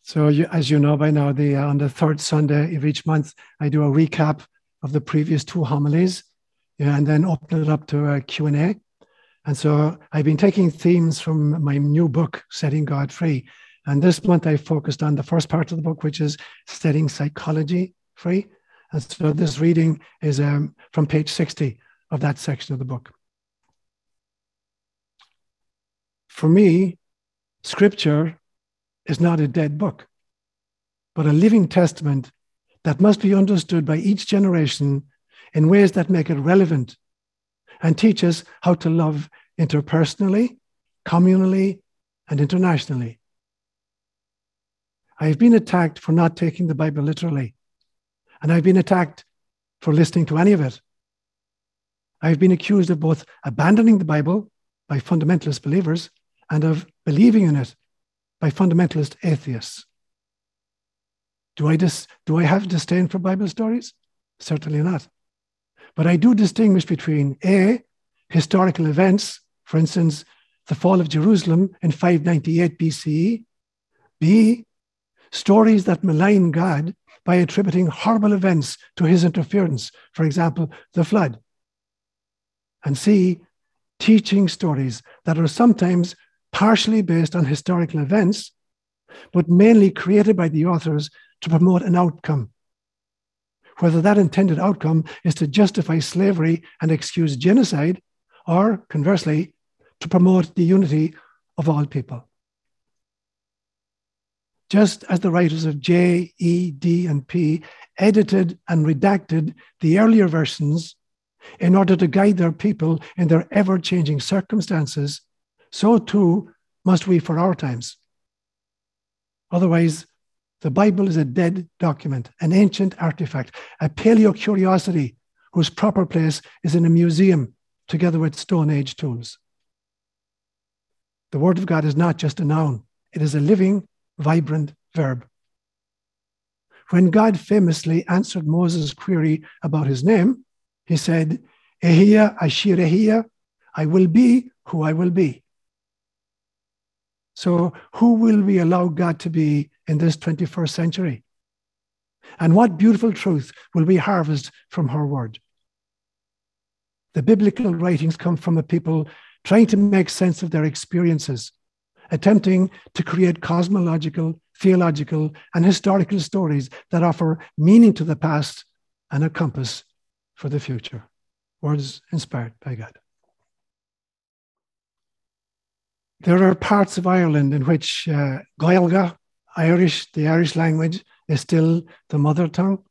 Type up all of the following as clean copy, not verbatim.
So as you know by now, on the third Sunday of each month, I do a recap of the previous two homilies, and then open it up to a Q&A. And so I've been taking themes from my new book, Setting God Free. And this month I focused on the first part of the book, which is Setting Psychology Free. And so this reading is from page 60 of that section of the book. For me, Scripture is not a dead book, but a living testament that must be understood by each generation in ways that make it relevant and teach us how to love interpersonally, communally, and internationally. I have been attacked for not taking the Bible literally, and I've been attacked for listening to any of it. I've been accused of both abandoning the Bible by fundamentalist believers and of believing in it by fundamentalist atheists. Do I have disdain for Bible stories? Certainly not. But I do distinguish between A, historical events, for instance, the fall of Jerusalem in 598 BCE, B, stories that malign God by attributing horrible events to his interference, for example, the flood, and C, teaching stories that are sometimes partially based on historical events, but mainly created by the authors to promote an outcome. Whether that intended outcome is to justify slavery and excuse genocide, or conversely, to promote the unity of all people. Just as the writers of J, E, D, and P edited and redacted the earlier versions in order to guide their people in their ever-changing circumstances, so too must we for our times. Otherwise, the Bible is a dead document, an ancient artifact, a paleo-curiosity whose proper place is in a museum together with Stone Age tools. The Word of God is not just a noun. It is a living, vibrant verb. When God famously answered Moses' query about his name, he said, Ehia Ashir Ehia, I will be who I will be. So who will we allow God to be in this 21st century? And what beautiful truth will we harvest from her word? The biblical writings come from a people trying to make sense of their experiences, attempting to create cosmological, theological, and historical stories that offer meaning to the past and a compass for the future. Words inspired by God. There are parts of Ireland in which Gaeilge, Irish, the Irish language, is still the mother tongue.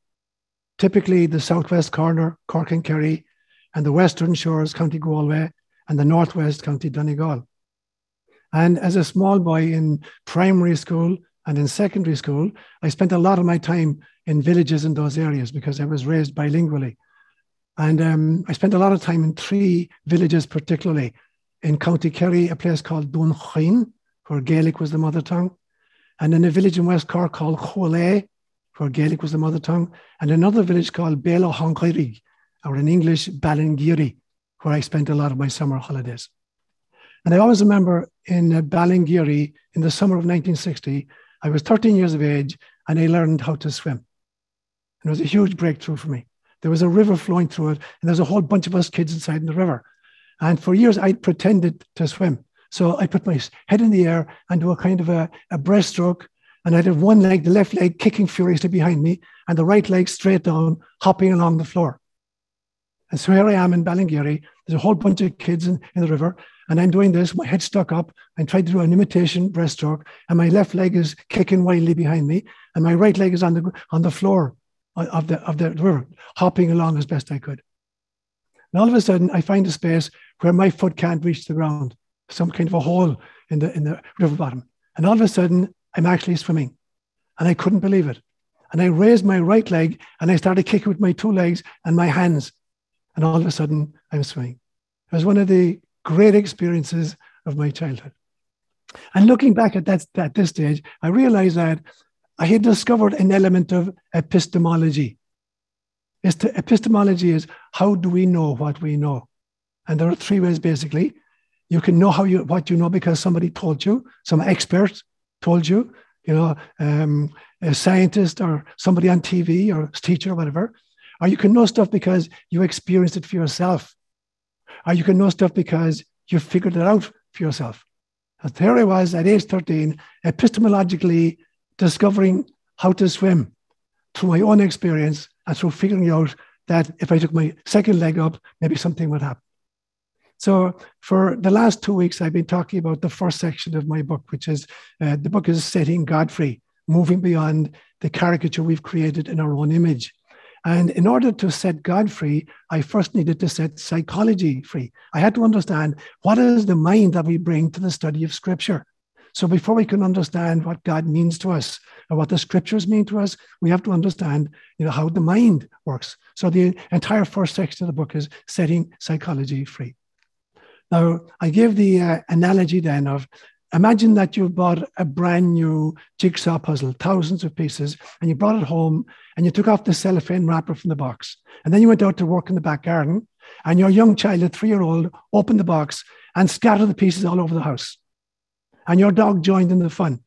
Typically the southwest corner, Cork and Kerry, and the western shores, County Galway, and the northwest, County Donegal. And as a small boy in primary school and in secondary school, I spent a lot of my time in villages in those areas because I was raised bilingually. And I spent a lot of time in three villages particularly. In County Kerry, a place called Dunchuin, where Gaelic was the mother tongue. And in a village in West Cork called ÓLaoire, where Gaelic was the mother tongue. And another village called Bélo-Hongairig, or in English, Ballingeary, where I spent a lot of my summer holidays. And I always remember in Ballingeary, in the summer of 1960, I was 13 years of age and I learned how to swim. And it was a huge breakthrough for me. There was a river flowing through it, and there's a whole bunch of us kids inside in the river. And for years, I pretended to swim. So I put my head in the air and do a kind of a breaststroke. And I'd have one leg, the left leg, kicking furiously behind me, and the right leg straight down, hopping along the floor. And so here I am in Ballingeary. There's a whole bunch of kids in the river. And I'm doing this, my head stuck up, and trying to do an imitation breaststroke. And my left leg is kicking wildly behind me. And my right leg is on the floor of the river, hopping along as best I could. And all of a sudden, I find a space where my foot can't reach the ground, some kind of a hole in the river bottom. And all of a sudden, I'm actually swimming. And I couldn't believe it. And I raised my right leg, and I started kicking with my two legs and my hands. And all of a sudden, I'm swimming. It was one of the great experiences of my childhood. And looking back at this stage, I realized that I had discovered an element of epistemology. Epistemology is how do we know what we know? And there are three ways, basically. You can know what you know because somebody told you, some expert told you. a scientist or somebody on TV or a teacher or whatever. Or you can know stuff because you experienced it for yourself. Or you can know stuff because you figured it out for yourself. And there I was at age 13, epistemologically discovering how to swim through my own experience and through figuring out that if I took my second leg up, maybe something would happen. So for the last 2 weeks, I've been talking about the first section of my book, which is the book is Setting God Free, moving beyond the caricature we've created in our own image. And in order to set God free, I first needed to set psychology free. I had to understand what is the mind that we bring to the study of Scripture. So before we can understand what God means to us or what the Scriptures mean to us, we have to understand, how the mind works. So the entire first section of the book is Setting Psychology Free. Now, I give the analogy then of, imagine that you bought a brand new jigsaw puzzle, thousands of pieces, and you brought it home and you took off the cellophane wrapper from the box. And then you went out to work in the back garden and your young child, a 3-year-old, opened the box and scattered the pieces all over the house. And your dog joined in the fun.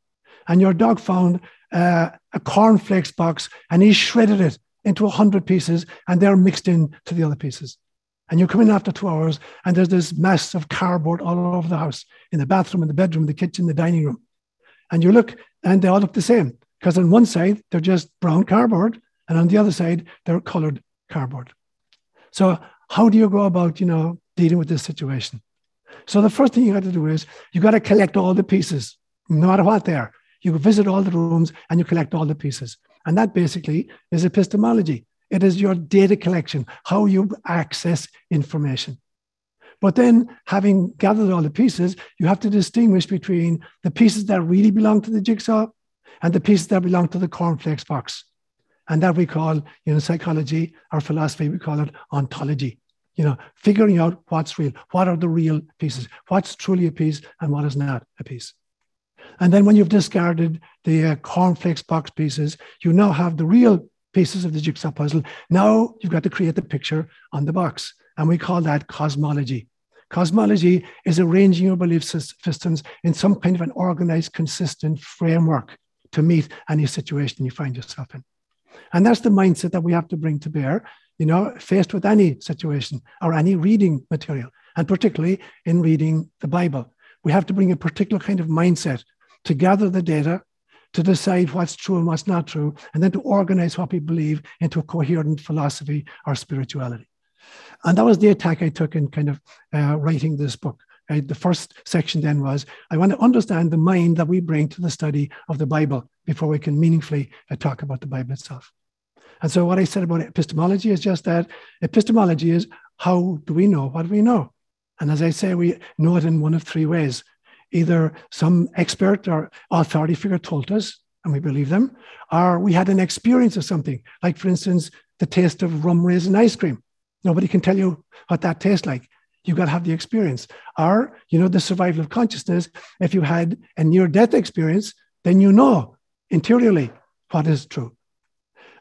And your dog found a cornflakes box and he shredded it into 100 pieces and they're mixed in to the other pieces. And you come in after 2 hours and there's this mess of cardboard all over the house, in the bathroom, in the bedroom, the kitchen, the dining room. And you look and they all look the same, because on one side, they're just brown cardboard. And on the other side, they're colored cardboard. So how do you go about, dealing with this situation? So the first thing you got to do is you got to collect all the pieces, no matter what they are. You visit all the rooms and you collect all the pieces. And that basically is epistemology. It is your data collection, how you access information. But then, having gathered all the pieces, you have to distinguish between the pieces that really belong to the jigsaw and the pieces that belong to the cornflakes box. And that we call, psychology or philosophy, we call it ontology. Figuring out what's real, what are the real pieces, what's truly a piece and what is not a piece. And then when you've discarded the cornflakes box pieces, you now have the real pieces of the jigsaw puzzle. Now you've got to create the picture on the box. And we call that cosmology. Cosmology is arranging your belief systems in some kind of an organized, consistent framework to meet any situation you find yourself in. And that's the mindset that we have to bring to bear, faced with any situation or any reading material, and particularly in reading the Bible. We have to bring a particular kind of mindset to gather the data, to decide what's true and what's not true, and then to organize what we believe into a coherent philosophy or spirituality. And that was the attack I took in kind of writing this book. The first section then was, I want to understand the mind that we bring to the study of the Bible before we can meaningfully talk about the Bible itself. And so what I said about epistemology is just that epistemology is, how do we know what we know? And as I say, we know it in one of 3 ways. Either some expert or authority figure told us, and we believe them, or we had an experience of something, like, for instance, the taste of rum raisin ice cream. Nobody can tell you what that tastes like. You've got to have the experience. Or, the survival of consciousness. If you had a near-death experience, then you know interiorly what is true.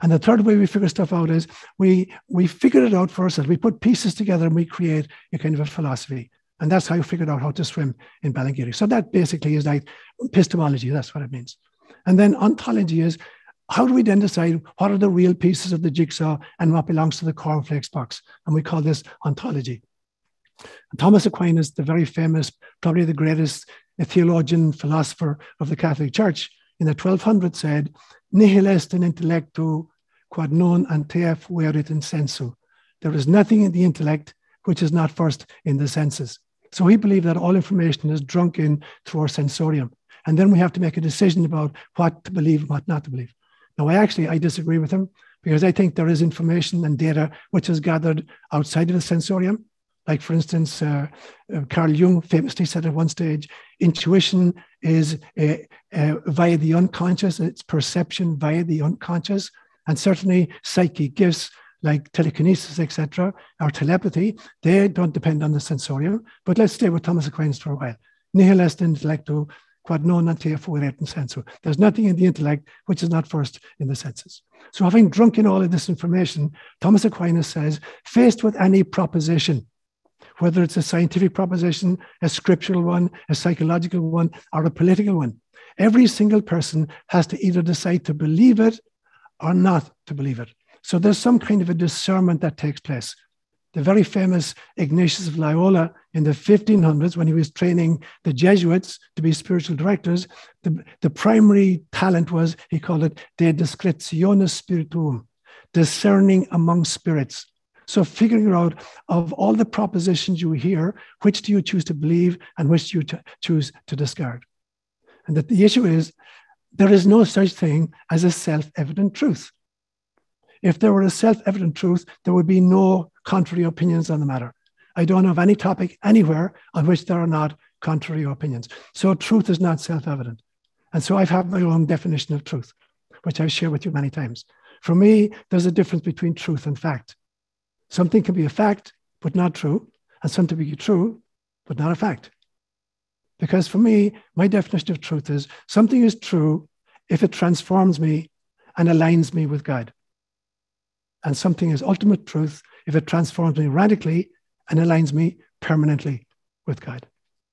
And the third way we figure stuff out is we figure it out for ourselves. We put pieces together and we create a kind of a philosophy. And that's how you figured out how to swim in Balangiri. So that basically is like epistemology. That's what it means. And then ontology is, how do we then decide what are the real pieces of the jigsaw and what belongs to the cornflakes box? And we call this ontology. And Thomas Aquinas, the very famous, probably the greatest theologian, philosopher of the Catholic Church, in the 1200s said, nihil est in intellectu quod non ante fuerit in sensu. There is nothing in the intellect which is not first in the senses. So he believed that all information is drunk in through our sensorium. And then we have to make a decision about what to believe and what not to believe. Now, I disagree with him, because I think there is information and data which is gathered outside of the sensorium. Like, for instance, Carl Jung famously said at one stage, intuition is via the unconscious, it's perception via the unconscious. And certainly psychic gifts like telekinesis, etc., or telepathy, they don't depend on the sensorium. But let's stay with Thomas Aquinas for a while. Nihil est in intellectu quod non ante fuerit in sensu. There's nothing in the intellect which is not first in the senses. So having drunk in all of this information, Thomas Aquinas says, faced with any proposition, whether it's a scientific proposition, a scriptural one, a psychological one, or a political one, Every single person has to either decide to believe it or not to believe it. So there's some kind of a discernment that takes place. The very famous Ignatius of Loyola in the 1500s, when he was training the Jesuits to be spiritual directors, the primary talent was, he called it de discretionis spirituum, discerning among spirits. So figuring out of all the propositions you hear, which do you choose to believe and which do you choose to discard? And that the issue is, there is no such thing as a self-evident truth. If there were a self-evident truth, there would be no contrary opinions on the matter. I don't know of any topic anywhere on which there are not contrary opinions. So truth is not self-evident. And so I've had my own definition of truth, which I've shared with you many times. For me, there's a difference between truth and fact. Something can be a fact, but not true, and something can be true, but not a fact. Because for me, my definition of truth is something is true if it transforms me and aligns me with God. And something is ultimate truth if it transforms me radically and aligns me permanently with God.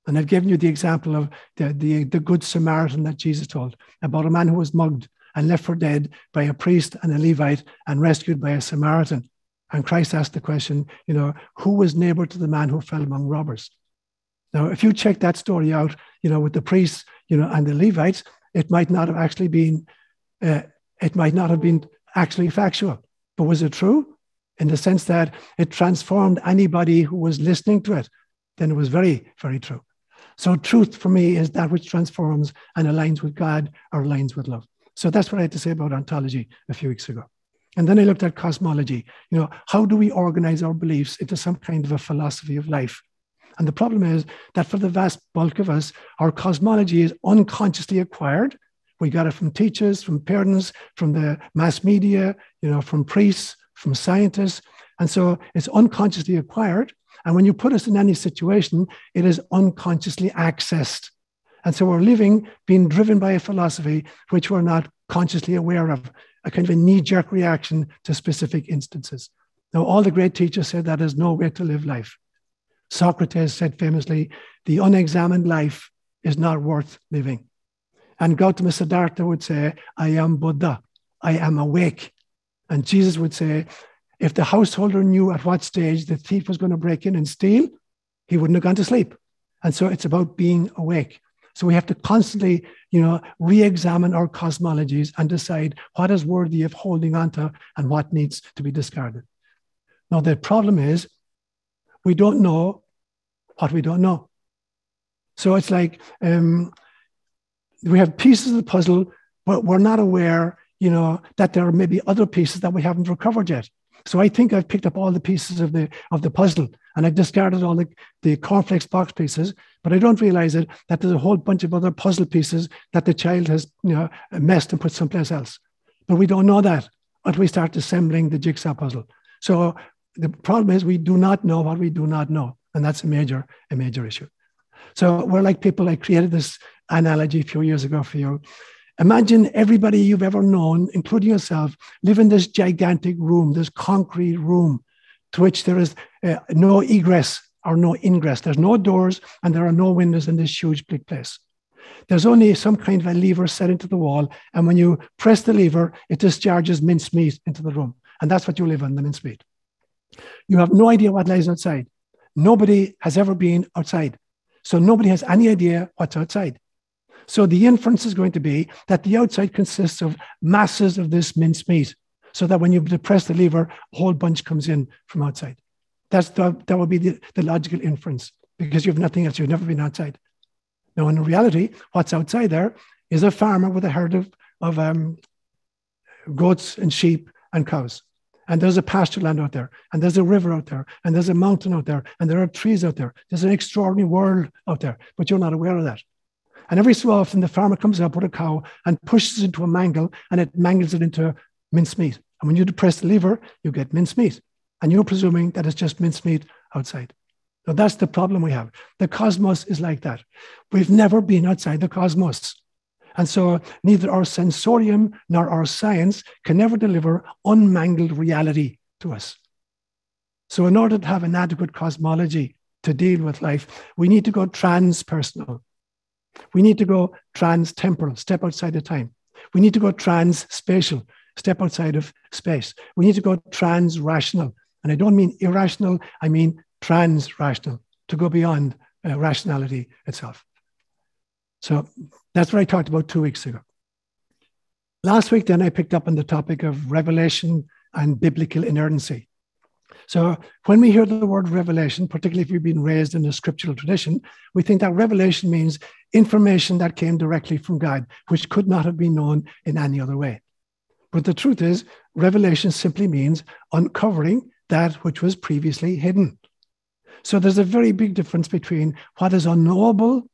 And I've given you the example of the Good Samaritan that Jesus told about a man who was mugged and left for dead by a priest and a Levite and rescued by a Samaritan. And Christ asked the question, who was neighbor to the man who fell among robbers? Now, if you check that story out, with the priests, and the Levites, it might not have actually been, actually factual. But was it true? In the sense that it transformed anybody who was listening to it, then it was very, very true. So truth for me is that which transforms and aligns with God or aligns with love. So that's what I had to say about ontology a few weeks ago. And then I looked at cosmology. How do we organize our beliefs into some kind of a philosophy of life? And the problem is that for the vast bulk of us, our cosmology is unconsciously acquired. We got it from teachers, from parents, from the mass media, from priests, from scientists. And so it's unconsciously acquired. And when you put us in any situation, it is unconsciously accessed. And so we're living, being driven by a philosophy which we're not consciously aware of, a kind of a knee-jerk reaction to specific instances. Now, all the great teachers said that is no way to live life. Socrates said famously, the unexamined life is not worth living. And Gautama Siddhartha would say, I am Buddha, I am awake. And Jesus would say, if the householder knew at what stage the thief was going to break in and steal, he wouldn't have gone to sleep. And so it's about being awake. So we have to constantly, re-examine our cosmologies and decide what is worthy of holding on to and what needs to be discarded. Now, the problem is we don't know what we don't know. So it's like we have pieces of the puzzle, but we're not aware, that there are maybe other pieces that we haven't recovered yet. So I think I've picked up all the pieces of the puzzle and I've discarded all the cornflakes box pieces, but I don't realize it that there's a whole bunch of other puzzle pieces that the child has messed and put someplace else. But we don't know that until we start assembling the jigsaw puzzle. So the problem is we do not know what we do not know. And that's a major issue. So we're like people. I created this analogy a few years ago for you. Imagine everybody you've ever known, including yourself, live in this gigantic room, this concrete room, to which there is no egress or no ingress. There's no doors and there are no windows in this huge big place. There's only some kind of a lever set into the wall. And when you press the lever, it discharges mincemeat into the room. And that's what you live on, the mincemeat. You have no idea what lies outside. Nobody has ever been outside. So nobody has any idea what's outside. So the inference is going to be that the outside consists of masses of this mincemeat, so that when you press the lever, a whole bunch comes in from outside. That would be the logical inference, because you have nothing else. You've never been outside. Now, in reality, what's outside there is a farmer with a herd of goats and sheep and cows. And there's a pasture land out there, and there's a river out there, and there's a mountain out there, and there are trees out there. There's an extraordinary world out there, but you're not aware of that. And every so often, the farmer comes up with a cow and pushes it into a mangle, and it mangles it into mincemeat. And when you press the lever, you get mincemeat. And you're presuming that it's just mincemeat outside. Now, that's the problem we have. The cosmos is like that. We've never been outside the cosmos. And so neither our sensorium nor our science can ever deliver unmangled reality to us. So in order to have an adequate cosmology to deal with life, we need to go transpersonal. We need to go trans-temporal, step outside of time. We need to go trans-spatial, step outside of space. We need to go trans-rational. And I don't mean irrational, I mean trans-rational, to go beyond rationality itself. So that's what I talked about 2 weeks ago. Last week, then, I picked up on the topic of revelation and biblical inerrancy. So when we hear the word revelation, particularly if we've been raised in a scriptural tradition, we think that revelation means information that came directly from God, which could not have been known in any other way. But the truth is, revelation simply means uncovering that which was previously hidden. So there's a very big difference between what is unknowable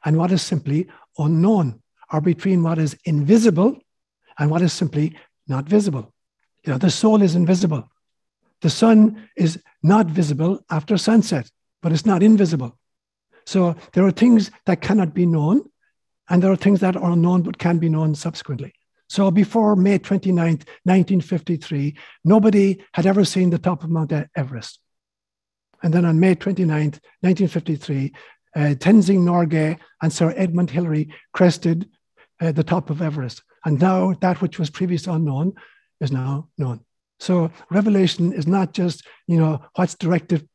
and what is simply unknown, or between what is invisible and what is simply not visible. You know, the soul is invisible. The sun is not visible after sunset, but it's not invisible. So there are things that cannot be known, and there are things that are unknown but can be known subsequently. So before May 29th, 1953, nobody had ever seen the top of Mount Everest. And then on May 29th, 1953, Tenzing Norgay and Sir Edmund Hillary crested the top of Everest. And now that which was previously unknown is now known. So revelation is not just, what's directed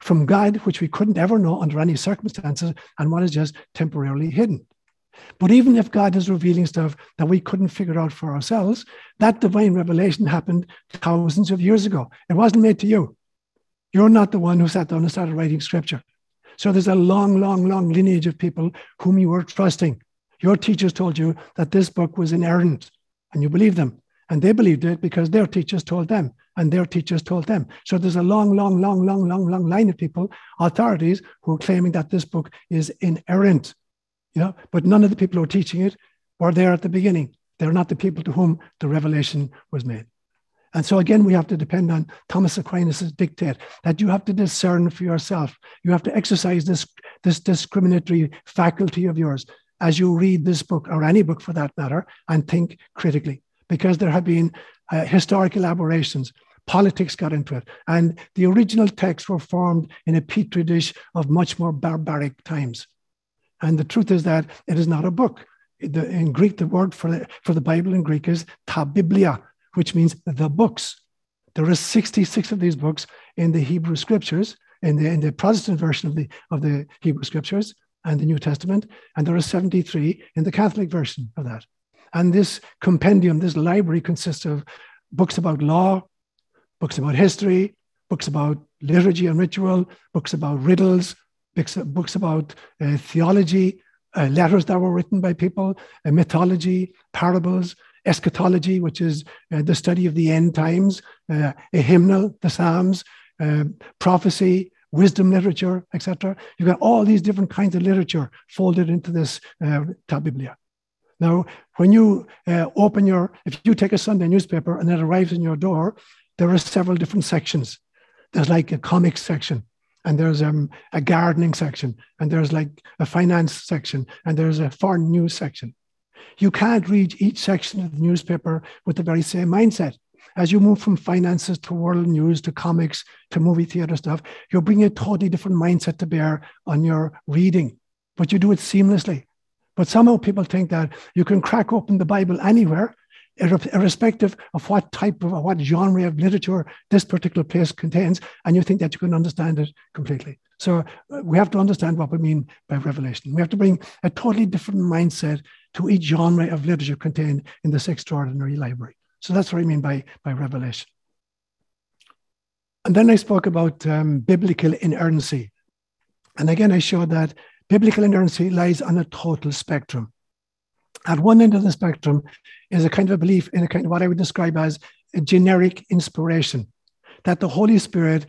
from God, which we couldn't ever know under any circumstances, and what is just temporarily hidden. But even if God is revealing stuff that we couldn't figure out for ourselves, that divine revelation happened thousands of years ago. It wasn't made to you. You're not the one who sat down and started writing scripture. So there's a long, long, long lineage of people whom you were trusting. Your teachers told you that this book was inerrant, and you believed them. And they believed it because their teachers told them, and their teachers told them. So there's a long, long, long, long, long, long line of people, authorities, who are claiming that this book is inerrant. But none of the people who are teaching it were there at the beginning. They're not the people to whom the revelation was made. And so again, we have to depend on Thomas Aquinas' dictate that you have to discern for yourself. You have to exercise this discriminatory faculty of yours as you read this book, or any book for that matter, and think critically. Because there have been historical aberrations, politics got into it, and the original texts were formed in a petri dish of much more barbaric times. And the truth is that it is not a book. In Greek, the word for the Bible in Greek is ta biblia, which means the books. There are 66 of these books in the Hebrew Scriptures, in the Protestant version of the Hebrew Scriptures and the New Testament, and there are 73 in the Catholic version of that. And this compendium, this library, consists of books about law, books about history, books about liturgy and ritual, books about riddles, books about theology, letters that were written by people, mythology, parables, eschatology, which is the study of the end times, a hymnal, the Psalms, prophecy, wisdom literature, etc. You've got all these different kinds of literature folded into this ta biblia. Now, when you if you take a Sunday newspaper and it arrives in your door, there are several different sections. There's like a comics section, and there's a gardening section, and there's like a finance section, and there's a foreign news section. You can't read each section of the newspaper with the very same mindset. As you move from finances to world news to comics to movie theater stuff, you're bringing a totally different mindset to bear on your reading, but you do it seamlessly. But somehow people think that you can crack open the Bible anywhere, irrespective of what type of, or what genre of literature this particular place contains, and you think that you can understand it completely. So we have to understand what we mean by revelation. We have to bring a totally different mindset to each genre of literature contained in this extraordinary library. So that's what I mean by revelation. And then I spoke about biblical inerrancy. And again, I showed that biblical inerrancy lies on a total spectrum. At one end of the spectrum is a kind of a belief in a kind of what I would describe as a generic inspiration, that the Holy Spirit,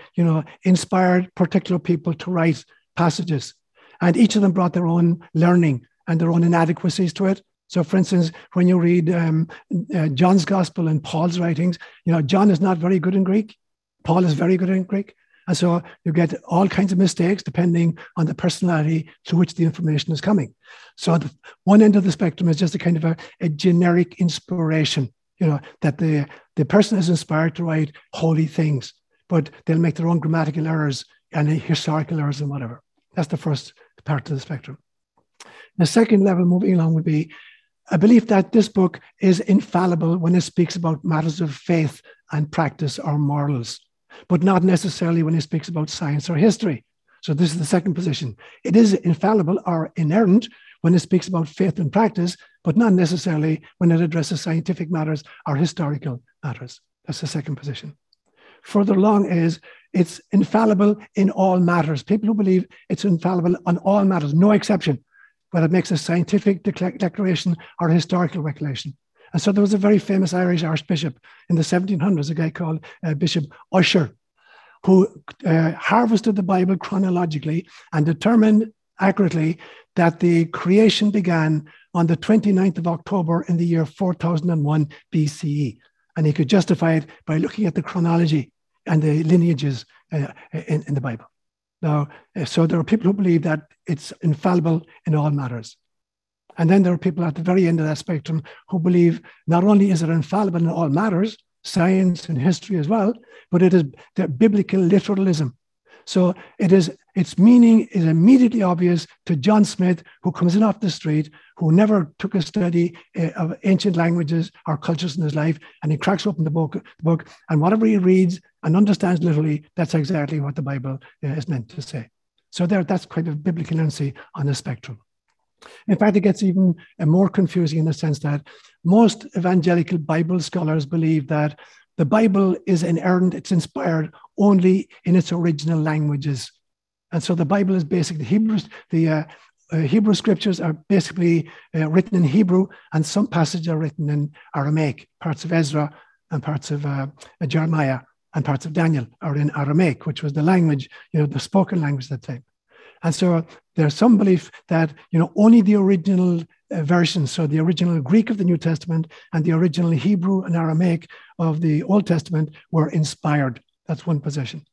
inspired particular people to write passages, and each of them brought their own learning and their own inadequacies to it. So, for instance, when you read John's Gospel and Paul's writings, John is not very good in Greek. Paul is very good in Greek. And so you get all kinds of mistakes depending on the personality to which the information is coming. So the one end of the spectrum is just a kind of a generic inspiration, that the person is inspired to write holy things, but they'll make their own grammatical errors and historical errors and whatever. That's the first part of the spectrum. The second level moving along would be a belief that this book is infallible when it speaks about matters of faith and practice or morals, but not necessarily when it speaks about science or history. So this is the second position. It is infallible or inerrant when it speaks about faith and practice, but not necessarily when it addresses scientific matters or historical matters. That's the second position. Further along is it's infallible in all matters. People who believe it's infallible on all matters, no exception, whether it makes a scientific declaration or a historical recollection. And so there was a very famous Irish archbishop in the 1700s, a guy called Bishop Ussher, who harvested the Bible chronologically and determined accurately that the creation began on the 29th of October in the year 4001 BCE. And he could justify it by looking at the chronology and the lineages in the Bible. Now, so there are people who believe that it's infallible in all matters. And then there are people at the very end of that spectrum who believe not only is it infallible in all matters, science and history as well, but it is the biblical literalism. So its meaning is immediately obvious to John Smith, who comes in off the street, who never took a study of ancient languages or cultures in his life, and he cracks open the book, and whatever he reads and understands literally, that's exactly what the Bible is meant to say. So that's quite a biblical inerrancy on the spectrum. In fact, it gets even more confusing in the sense that most evangelical Bible scholars believe that the Bible is inerrant, it's inspired only in its original languages. And so the Bible is basically Hebrew scriptures are basically written in Hebrew, and some passages are written in Aramaic. Parts of Ezra and parts of Jeremiah and parts of Daniel are in Aramaic, which was the language, the spoken language at that time. And so there's some belief that, only the original versions, so the original Greek of the New Testament and the original Hebrew and Aramaic of the Old Testament were inspired. That's one position.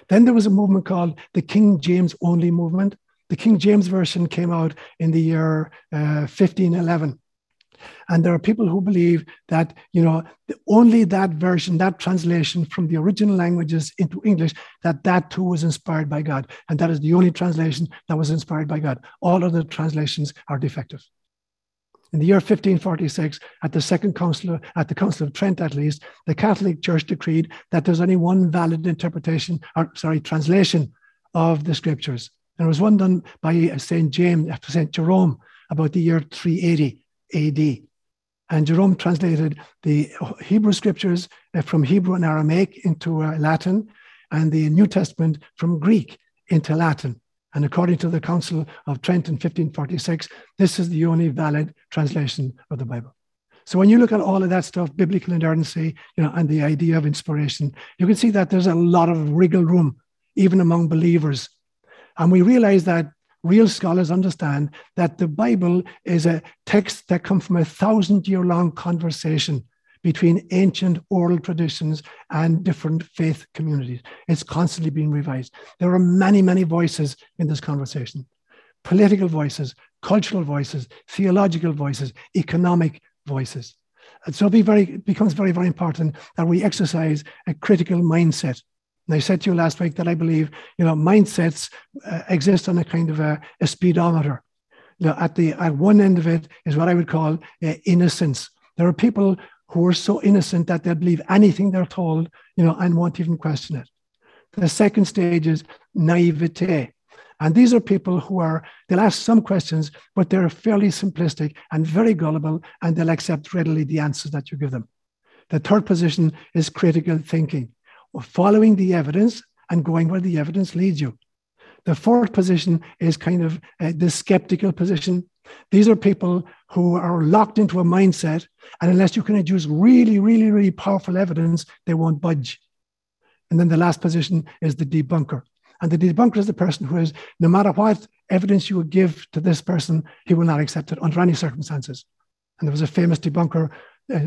Then there was a movement called the King James Only movement. The King James Version came out in the year 1511. And there are people who believe that, only that version, that translation from the original languages into English, that too was inspired by God. And that is the only translation that was inspired by God. All other translations are defective. In the year 1546, at the Council of Trent at least, the Catholic Church decreed that there's only one valid translation of the scriptures. And it was one done by St. Jerome about the year 380 AD. And Jerome translated the Hebrew scriptures from Hebrew and Aramaic into Latin, and the New Testament from Greek into Latin. And according to the Council of Trent in 1546, this is the only valid translation of the Bible. So when you look at all of that stuff, biblical inerrancy, and the idea of inspiration, you can see that there's a lot of wriggle room, even among believers. And we realize that real scholars understand that the Bible is a text that comes from a 1,000-year-long conversation between ancient oral traditions and different faith communities. It's constantly being revised. There are many, many voices in this conversation. Political voices, cultural voices, theological voices, economic voices. And so it becomes very, very important that we exercise a critical mindset. And I said to you last week that I believe, mindsets exist on a kind of a speedometer. At one end of it is what I would call innocence. There are people who are so innocent that they'll believe anything they're told, and won't even question it. The second stage is naivete. And these are people they'll ask some questions, but they're fairly simplistic and very gullible, and they'll accept readily the answers that you give them. The third position is critical thinking, following the evidence and going where the evidence leads you. The fourth position is kind of the skeptical position. These are people who are locked into a mindset, and unless you can adduce really, really, really powerful evidence, they won't budge. And then the last position is the debunker. And the debunker is the person who is, no matter what evidence you would give to this person, he will not accept it under any circumstances. And there was a famous debunker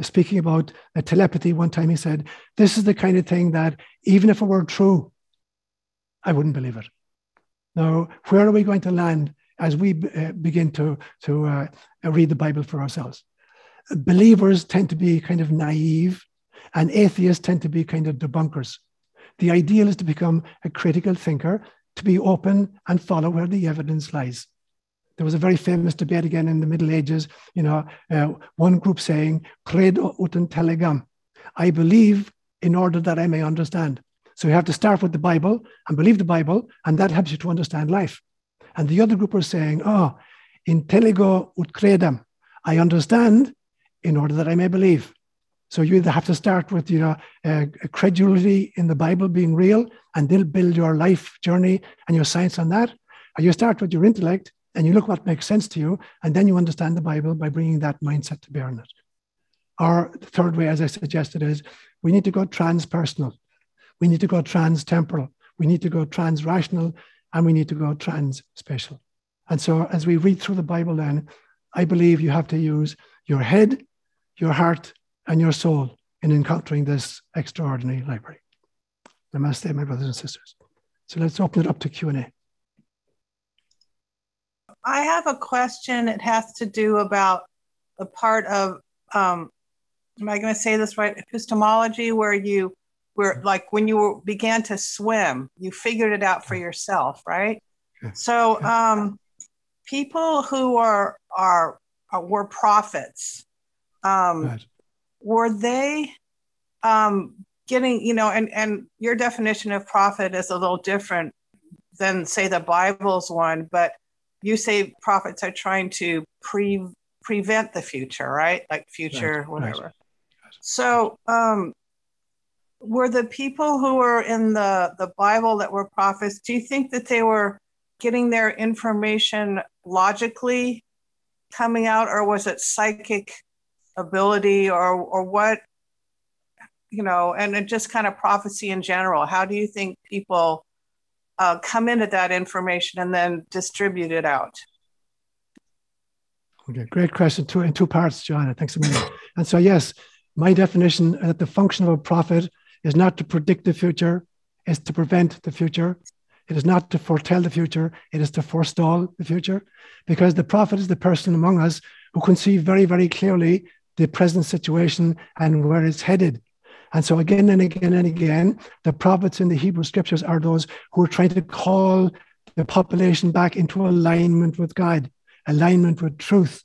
speaking about telepathy. One time he said, this is the kind of thing that even if it were true, I wouldn't believe it. Now, where are we going to land as we begin to read the Bible for ourselves? Believers tend to be kind of naive, and atheists tend to be kind of debunkers. The ideal is to become a critical thinker, to be open and follow where the evidence lies. There was a very famous debate again in the Middle Ages, one group saying, credo ut intelligam. I believe in order that I may understand. So you have to start with the Bible and believe the Bible, and that helps you to understand life. And the other group was saying, intelligo ut credam. I understand in order that I may believe. So you either have to start with, credulity in the Bible being real, and then build your life journey and your science on that. Or you start with your intellect and you look what makes sense to you, and then you understand the Bible by bringing that mindset to bear on it. Or the third way, as I suggested, is we need to go transpersonal. We need to go trans-temporal. We need to go trans-rational, and we need to go trans-spatial. And so as we read through the Bible then, I believe you have to use your head, your heart, and your soul in encountering this extraordinary library. Namaste, my brothers and sisters. So let's open it up to Q&A. I have a question. It has to do about the part of, am I going to say this right? Epistemology, where like when you began to swim, you figured it out for yourself, right? Okay. So people who were prophets, right. Were they getting, and your definition of prophet is a little different than, say, the Bible's one, but you say prophets are trying to prevent the future, right? Like future, right, whatever. Right. So were the people who were in the Bible that were prophets, do you think that they were getting their information logically coming out, or was it psychic ability, or what, and it just kind of prophecy in general? How do you think people come into that information and then distribute it out? Okay, great question. In two parts, Joanna. Thanks a million. And so, yes, my definition that the function of a prophet is not to predict the future, is to prevent the future. It is not to foretell the future, it is to forestall the future, because the prophet is the person among us who can see very, very clearly the present situation and where it's headed. And so again and again and again, the prophets in the Hebrew scriptures are those who are trying to call the population back into alignment with God, alignment with truth.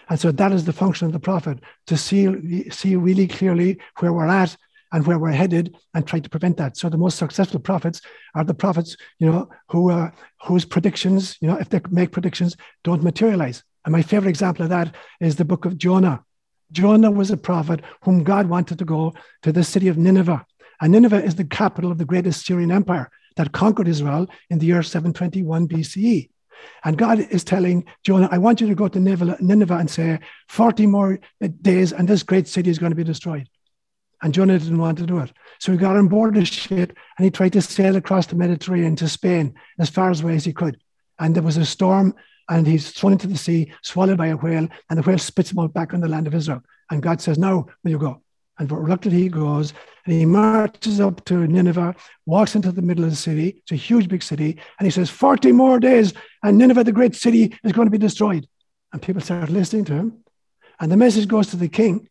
And so that is the function of the prophet, to see really clearly where we're at and where we're headed and try to prevent that. So the most successful prophets are the prophets, whose predictions, if they make predictions, don't materialize. And my favorite example of that is the book of Jonah. Jonah was a prophet whom God wanted to go to the city of Nineveh. And Nineveh is the capital of the great Assyrian Empire that conquered Israel in the year 721 BCE. And God is telling Jonah, I want you to go to Nineveh and say, 40 more days and this great city is going to be destroyed. And Jonah didn't want to do it. So he got on board a ship and he tried to sail across the Mediterranean to Spain as far away as he could. And there was a storm and he's thrown into the sea, swallowed by a whale, and the whale spits him out back on the land of Israel. And God says, now will you go? And reluctantly he goes, and he marches up to Nineveh, walks into the middle of the city. It's a huge, big city. And he says, 40 more days, and Nineveh, the great city, is going to be destroyed. And people start listening to him. And the message goes to the king.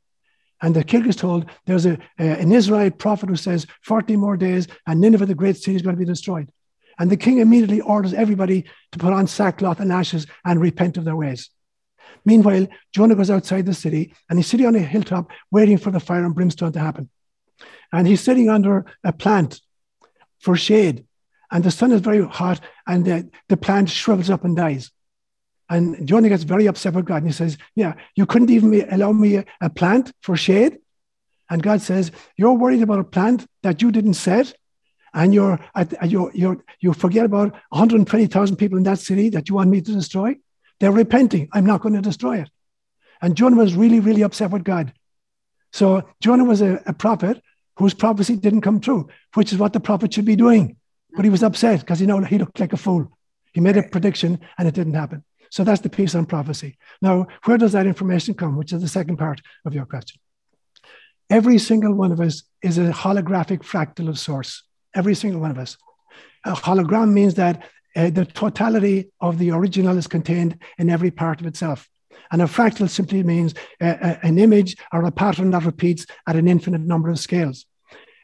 And the king is told, there's an Israelite prophet who says, 40 more days, and Nineveh, the great city, is going to be destroyed. And the king immediately orders everybody to put on sackcloth and ashes and repent of their ways. Meanwhile, Jonah goes outside the city and he's sitting on a hilltop waiting for the fire and brimstone to happen. And he's sitting under a plant for shade. And the sun is very hot and the plant shrivels up and dies. And Jonah gets very upset with God and he says, yeah, you couldn't even allow me a plant for shade? And God says, you're worried about a plant that you didn't set? And you forget about 120,000 people in that city that you want me to destroy? They're repenting. I'm not going to destroy it. And Jonah was really, really upset with God. So Jonah was a prophet whose prophecy didn't come true, which is what the prophet should be doing. But he was upset because he looked like a fool. He made a prediction and it didn't happen. So that's the piece on prophecy. Now, where does that information come, which is the second part of your question? Every single one of us is a holographic fractal of source. Every single one of us. A hologram means that the totality of the original is contained in every part of itself. And a fractal simply means an image or a pattern that repeats at an infinite number of scales.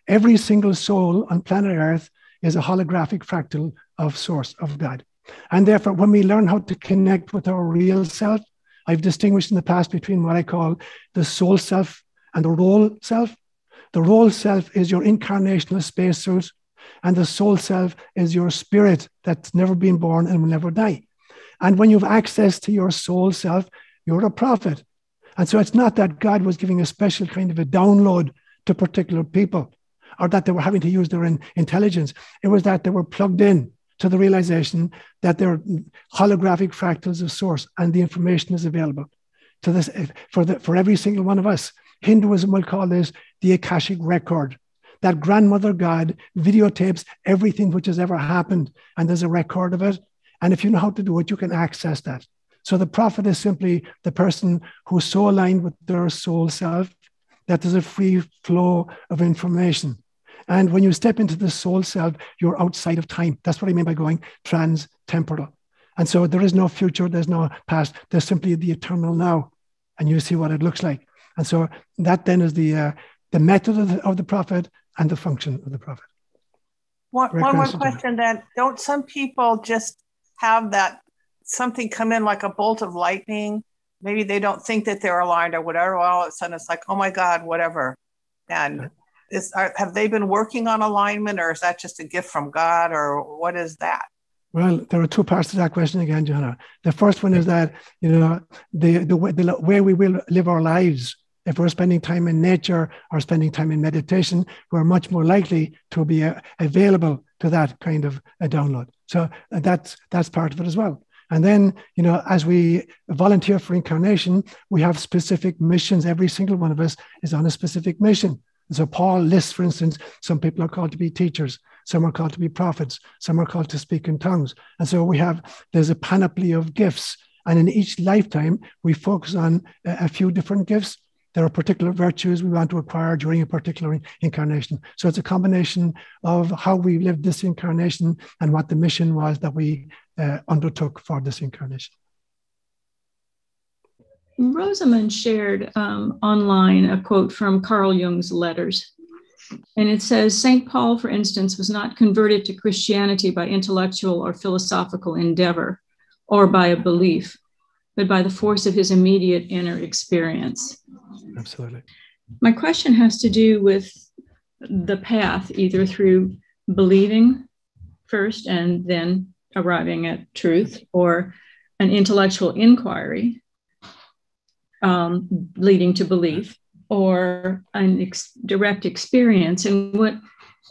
Every single soul on planet Earth is a holographic fractal of source, of God. And therefore, when we learn how to connect with our real self, I've distinguished in the past between what I call the soul self and the role self. The role self is your incarnational spacesuit, and the soul self is your spirit that's never been born and will never die. And when you have access to your soul self, you're a prophet. And so it's not that God was giving a special kind of a download to particular people, or that they were having to use their intelligence. It was that they were plugged in to the realization that they're holographic fractals of source, and the information is available to this for every single one of us. Hinduism will call this the Akashic Record. That grandmother God videotapes everything which has ever happened, and there's a record of it. And if you know how to do it, you can access that. So the prophet is simply the person who's so aligned with their soul self that there's a free flow of information. And when you step into the soul self, you're outside of time. That's what I mean by going trans-temporal. And so there is no future, there's no past, there's simply the eternal now. And you see what it looks like. And so that then is the method of the prophet and the function of the prophet. One more question then. Don't some people just have that something come in like a bolt of lightning? Maybe they don't think that they're aligned or whatever. All of a sudden it's like, oh my God, whatever. And have they been working on alignment, or is that just a gift from God, or what is that? Well, there are two parts to that question again, Johanna. The first one is that, the way we will live our lives, if we're spending time in nature or spending time in meditation, we're much more likely to be available to that kind of a download. So that's part of it as well. And then, as we volunteer for incarnation, we have specific missions. Every single one of us is on a specific mission. So Paul lists, for instance, some people are called to be teachers, some are called to be prophets, some are called to speak in tongues. And so there's a panoply of gifts. And in each lifetime, we focus on a few different gifts. There are particular virtues we want to acquire during a particular incarnation. So it's a combination of how we lived this incarnation and what the mission was that we undertook for this incarnation. Rosamund shared online a quote from Carl Jung's letters. And it says, St. Paul, for instance, was not converted to Christianity by intellectual or philosophical endeavor or by a belief, but by the force of his immediate inner experience. Absolutely. My question has to do with the path, either through believing first and then arriving at truth, or an intellectual inquiry leading to belief, or a direct experience. And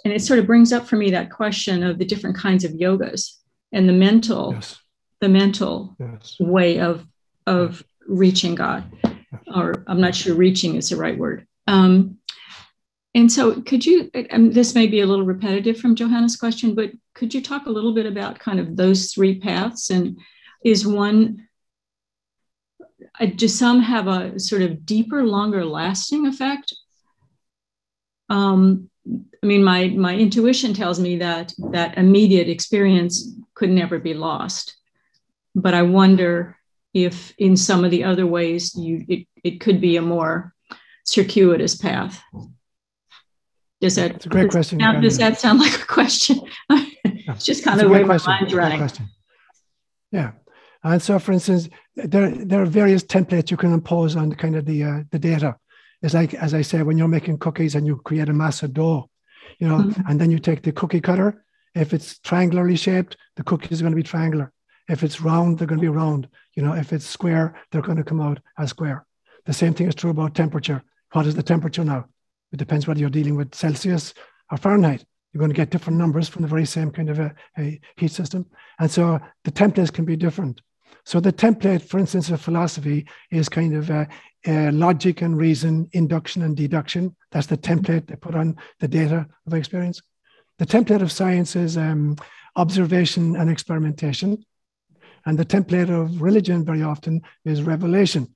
it sort of brings up for me that question of the different kinds of yogas and the mental, yes. Yes. way of reaching God, or I'm not sure reaching is the right word. And so could you, this may be a little repetitive from Johanna's question, but could you talk a little bit about kind of those three paths? And is one, do some have a sort of deeper, longer lasting effect? I mean, my intuition tells me that immediate experience could never be lost. But I wonder if in some of the other ways it could be a more circuitous path. It's a great question. Does that sound like a question? It's just kind of the way my mind's running. Yeah. And so, for instance, there are various templates you can impose on kind of the data. It's like, as I say, when you're making cookies and you create a mass of dough, and then you take the cookie cutter. If it's triangularly shaped, the cookies are going to be triangular. If it's round, they're going to be round. If it's square, they're going to come out as square. The same thing is true about temperature. What is the temperature now? It depends whether you're dealing with Celsius or Fahrenheit. You're going to get different numbers from the very same kind of a heat system. And so the templates can be different. So the template, for instance, of philosophy is kind of logic and reason, induction and deduction. That's the template they put on the data of experience. The template of science is observation and experimentation. And the template of religion very often is revelation.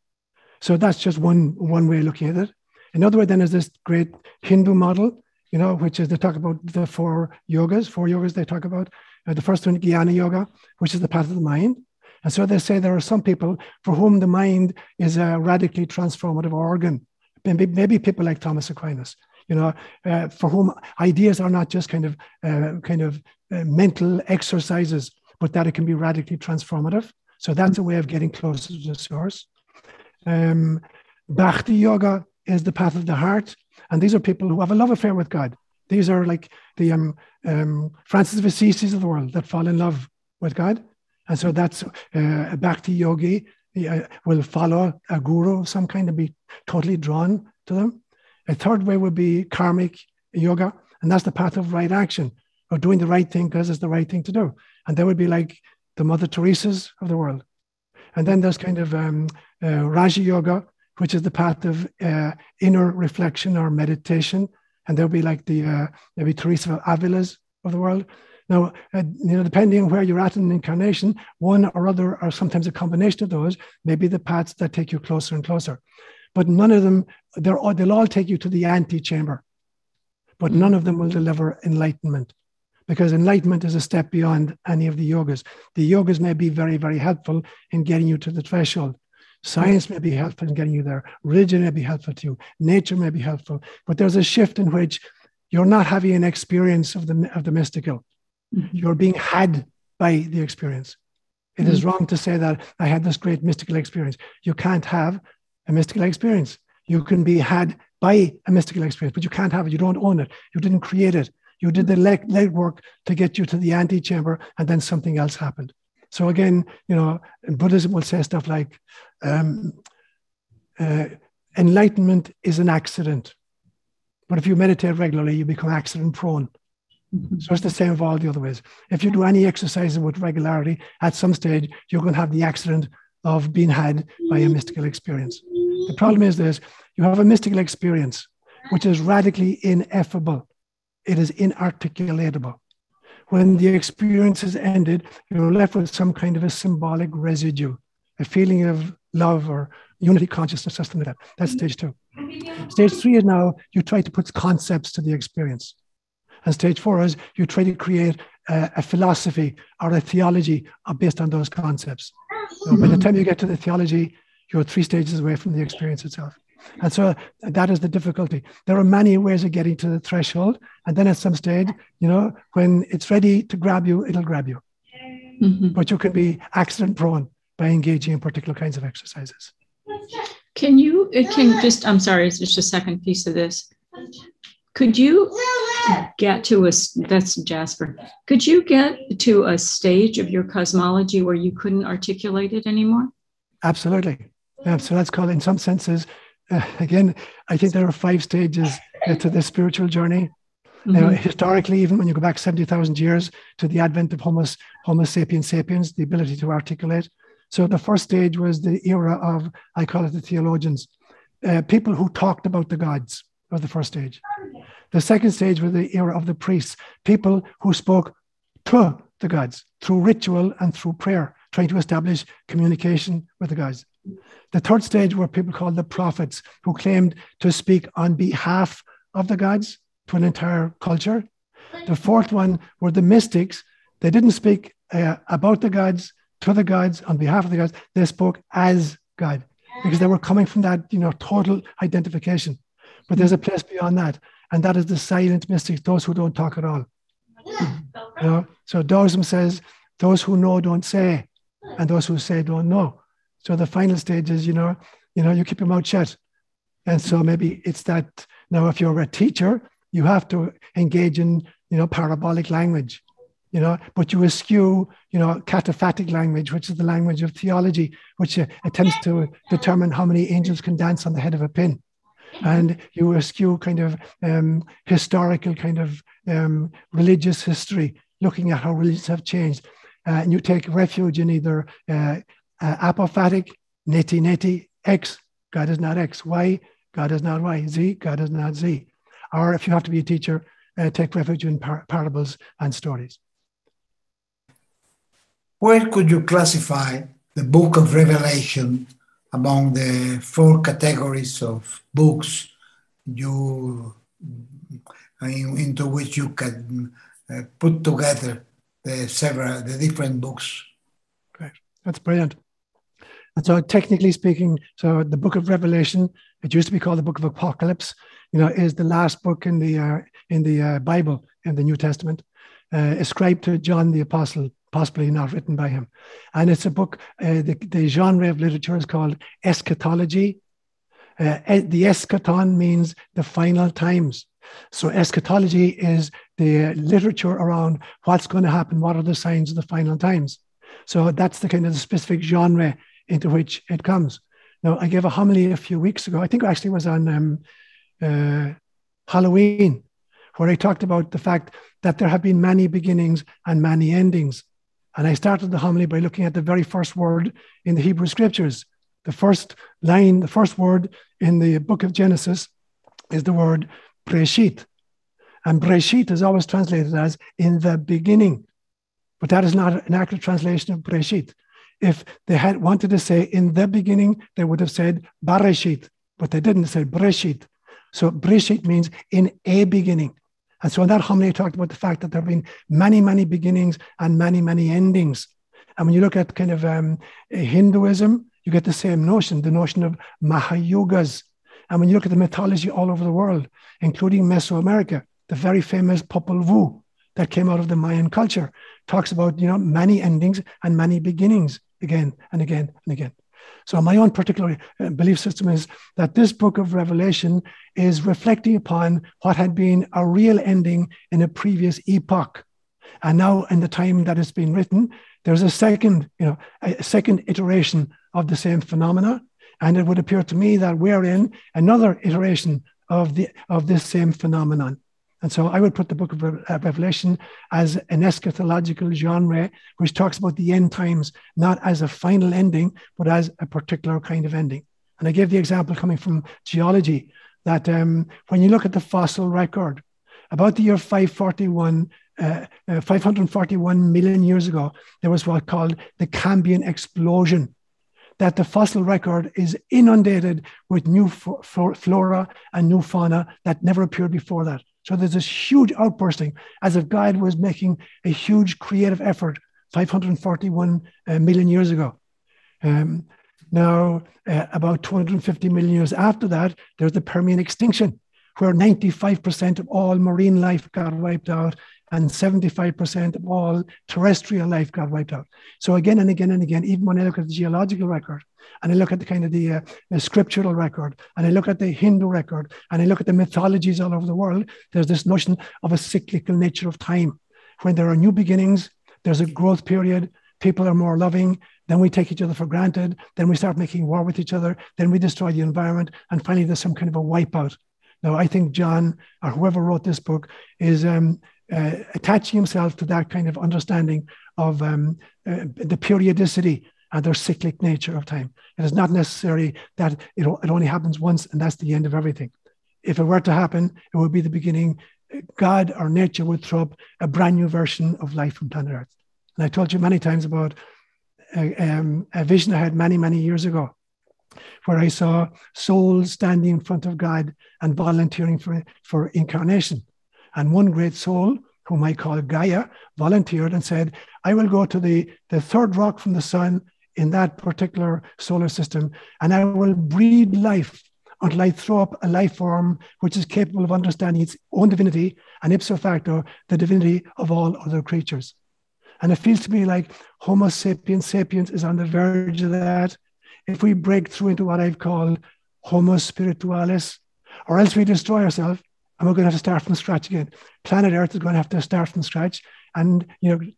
So that's just one way of looking at it. Another way then is this great Hindu model, which is they talk about the four yogas they talk about. The first one, Jnana Yoga, which is the path of the mind. And so they say there are some people for whom the mind is a radically transformative organ. Maybe people like Thomas Aquinas, for whom ideas are not just kind of mental exercises, but that it can be radically transformative. So that's a way of getting closer to the source. Bhakti yoga is the path of the heart. And these are people who have a love affair with God. These are like the Francis of Assisi of the world that fall in love with God. And so that's a Bhakti yogi will follow a guru of some kind and be totally drawn to them. A third way would be Karmic Yoga. And that's the path of right action, or doing the right thing because it's the right thing to do. And they would be like the Mother Teresas of the world. And then there's kind of Raja Yoga, which is the path of inner reflection or meditation. And there'll be like the maybe Teresa of Avila's of the world. Now, depending on where you're at in an incarnation, one or other, or sometimes a combination of those, may be the paths that take you closer and closer. But none of them, they'll all take you to the antechamber. But none of them will deliver enlightenment, because enlightenment is a step beyond any of the yogas. The yogas may be very, very helpful in getting you to the threshold. Science may be helpful in getting you there. Religion may be helpful to you. Nature may be helpful. But there's a shift in which you're not having an experience of the mystical. You're being had by the experience. It is wrong to say that I had this great mystical experience. You can't have a mystical experience. You can be had by a mystical experience, but you can't have it. You don't own it. You didn't create it. You did the legwork to get you to the antechamber, and then something else happened. So again, Buddhism will say stuff like, enlightenment is an accident. But if you meditate regularly, you become accident prone. So it's the same of all the other ways. If you do any exercises with regularity, at some stage, you're going to have the accident of being had by a mystical experience. The problem is this: you have a mystical experience, which is radically ineffable. It is inarticulatable. When the experience is ended, you're left with some kind of a symbolic residue, a feeling of love or unity consciousness, something like that. That's stage 2. Stage 3 is now you try to put concepts to the experience. And stage 4 is you try to create a philosophy or a theology based on those concepts. So by the time you get to the theology, you're 3 stages away from the experience itself. And so that is the difficulty. There are many ways of getting to the threshold. And then at some stage, when it's ready to grab you, it'll grab you. But you can be accident prone by engaging in particular kinds of exercises. I'm sorry, it's just a second piece of this. Could you get to that's Jasper. Could you get to a stage of your cosmology where you couldn't articulate it anymore? Absolutely. So that's called, in some senses, again, I think there are 5 stages to this spiritual journey. Historically, even when you go back 70,000 years to the advent of Homo sapiens sapiens, the ability to articulate. So the first stage was the era of, I call it the theologians, people who talked about the gods was the first stage. The second stage was the era of the priests, people who spoke to the gods through ritual and through prayer, trying to establish communication with the gods. The third stage were people called the prophets, who claimed to speak on behalf of the gods to an entire culture. The fourth one were the mystics. They didn't speak about the gods, to the gods, on behalf of the gods. They spoke as God, because they were coming from that, total identification. But there's a place beyond that, and that is the silent mystics, those who don't talk at all. So Taoism says, those who know don't say, and those who say don't know. So the final stage is, you keep your mouth shut. And so maybe it's that, now if you're a teacher, you have to engage in, parabolic language, but you eschew, cataphatic language, which is the language of theology, which attempts to determine how many angels can dance on the head of a pin. And you eschew kind of historical kind of religious history, looking at how religions have changed. And you take refuge in either apophatic, neti, X, God is not X, Y, God is not Y, Z, God is not Z. Or if you have to be a teacher, take refuge in parables and stories. Where could you classify the Book of Revelation among the 4 categories of books into which you can put together the different books? Great, that's brilliant. And so technically speaking, so the Book of Revelation, it used to be called the Book of Apocalypse, is the last book in the Bible, in the New Testament, ascribed to John the Apostle, possibly not written by him. And it's a book, the genre of literature is called Eschatology. The eschaton means the final times. So eschatology is the literature around what's going to happen, what are the signs of the final times. So that's the kind of the specific genre into which it comes. Now, I gave a homily a few weeks ago. I think it actually was on Halloween, where I talked about the fact that there have been many beginnings and many endings. And I started the homily by looking at the very first word in the Hebrew scriptures. The first line, the first word in the book of Genesis is the word Breshit. And Breshit is always translated as in the beginning. But that is not an accurate translation of Breshit. If they had wanted to say in the beginning, they would have said Bareshit, but they didn't say Breshit. So Breshit means in a beginning. And so in that homily, I talked about the fact that there have been many, many beginnings and many, many endings. And when you look at kind of Hinduism, you get the same notion, the notion of Mahayugas. And when you look at the mythology all over the world, including Mesoamerica, the very famous Popol Vuh that came out of the Mayan culture talks about, many endings and many beginnings again and again and again. So my own particular belief system is that this book of Revelation is reflecting upon what had been a real ending in a previous epoch. And now in the time that it's been written, there's a second iteration of the same phenomena. And it would appear to me that we're in another iteration of this same phenomenon. And so I would put the book of Revelation as an eschatological genre, which talks about the end times, not as a final ending, but as a particular kind of ending. And I gave the example coming from geology that when you look at the fossil record, about the year 541 million years ago, there was what's called the Cambrian explosion, that the fossil record is inundated with new flora and new fauna that never appeared before that. So there's this huge outbursting, as if God was making a huge creative effort 541 million years ago. Now, about 250 million years after that, there's the Permian Extinction, where 95% of all marine life got wiped out and 75% of all terrestrial life got wiped out. So again and again and again, even when I look at the geological record, and I look at the kind of the scriptural record, and I look at the Hindu record, and I look at the mythologies all over the world, there's this notion of a cyclical nature of time. When there are new beginnings, there's a growth period, people are more loving, then we take each other for granted, then we start making war with each other, then we destroy the environment, and finally there's some kind of a wipeout. Now, I think John, or whoever wrote this book, is attaching himself to that kind of understanding of the periodicity and their cyclic nature of time. It is not necessary that it only happens once and that's the end of everything. If it were to happen, it would be the beginning. God or nature would throw up a brand new version of life on planet Earth. And I told you many times about a vision I had many, many years ago, where I saw souls standing in front of God and volunteering for incarnation. And one great soul, whom I call Gaia, volunteered and said, I will go to the third rock from the sun in that particular solar system, and I will breathe life until I throw up a life form which is capable of understanding its own divinity and ipso facto the divinity of all other creatures. And it feels to me like Homo sapiens sapiens is on the verge of that. If we break through into what I've called Homo spiritualis, or else we destroy ourselves, and we're going to have to start from scratch again. Planet Earth is going to have to start from scratch and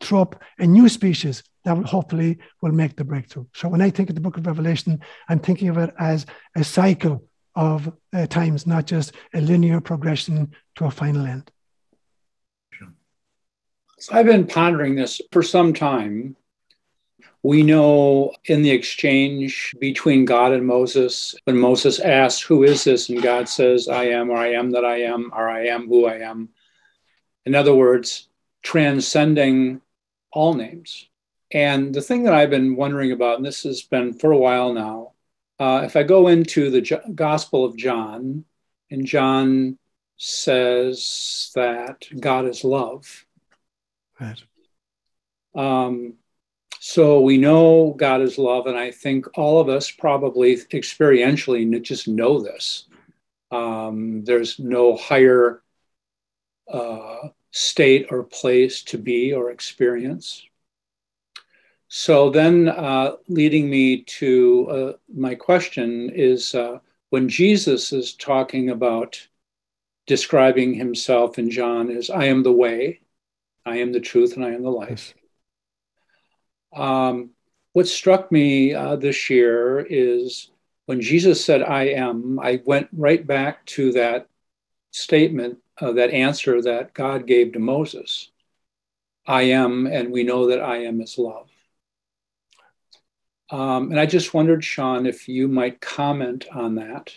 throw up a new species that hopefully will make the breakthrough. So when I think of the book of Revelation, I'm thinking of it as a cycle of times, not just a linear progression to a final end. So I've been pondering this for some time. We know in the exchange between God and Moses, when Moses asks, who is this? And God says, I am, or I am that I am, or I am who I am. In other words, transcending all names. And the thing that I've been wondering about, and this has been for a while now, if I go into the Gospel of John, and John says that God is love. Right. So we know God is love, and I think all of us probably experientially just know this. There's no higher state or place to be or experience. So then leading me to my question is when Jesus is talking about describing himself in John as I am the way, I am the truth, and I am the life. What struck me this year is when Jesus said I am, I went right back to that statement, that answer that God gave to Moses. I am, and we know that I am is love. And I just wondered, Seán, if you might comment on that.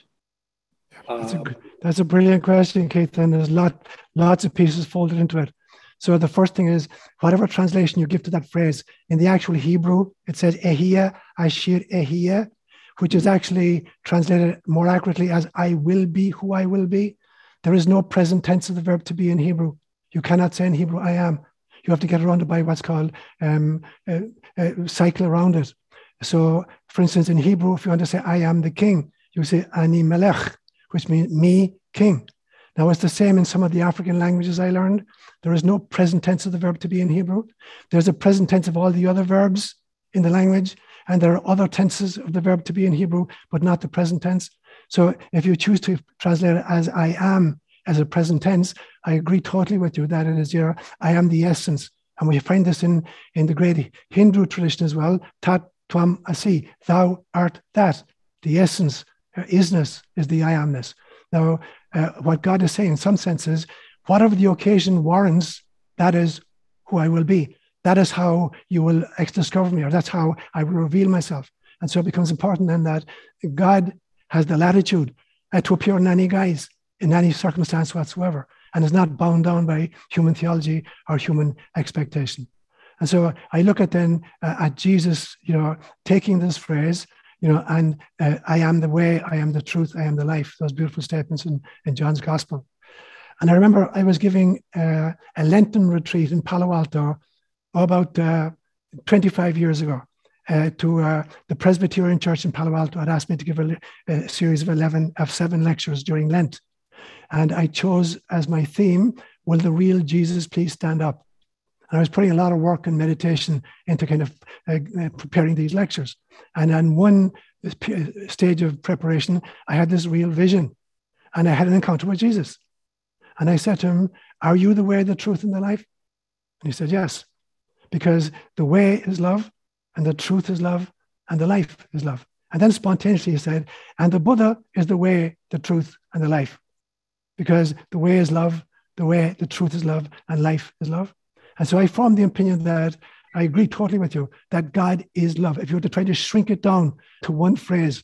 That's a brilliant question, Keith, and there's lots of pieces folded into it. So the first thing is, whatever translation you give to that phrase, in the actual Hebrew, it says ehia, ashir ehia, which is actually translated more accurately as I will be who I will be. There is no present tense of the verb to be in Hebrew. You cannot say in Hebrew, I am. You have to get around it by what's called cycle around it. So, for instance, in Hebrew, if you want to say I am the king, you say ani melech, which means me, king. Now, it's the same in some of the African languages I learned. There is no present tense of the verb to be in Hebrew. There's a present tense of all the other verbs in the language, and there are other tenses of the verb to be in Hebrew, but not the present tense. So if you choose to translate it as I am as a present tense, I agree totally with you that it is your I am the essence. And we find this in the great Hindu tradition as well. Tat Tvam Asi, thou art that. The essence, isness, is the I amness. Now, what God is saying in some senses, whatever the occasion warrants, that is who I will be. That is how you will discover me, or that's how I will reveal myself. And so it becomes important then that God has the latitude to appear in any guise, in any circumstance whatsoever, and is not bound down by human theology or human expectation. And so I look at then at Jesus, taking this phrase, and I am the way, I am the truth, I am the life, those beautiful statements in John's Gospel. And I remember I was giving a Lenten retreat in Palo Alto about 25 years ago to the Presbyterian Church in Palo Alto. Had asked me to give a series of 7 lectures during Lent. And I chose as my theme, will the real Jesus please stand up? And I was putting a lot of work and meditation into kind of preparing these lectures. And on one stage of preparation, I had this real vision, and I had an encounter with Jesus. And I said to him, are you the way, the truth, and the life? And he said, yes, because the way is love, and the truth is love, and the life is love. And then spontaneously he said, and the Buddha is the way, the truth, and the life, because the way is love, the way, the truth is love, and life is love. And so I formed the opinion that I agree totally with you, that God is love. If you were to try to shrink it down to one phrase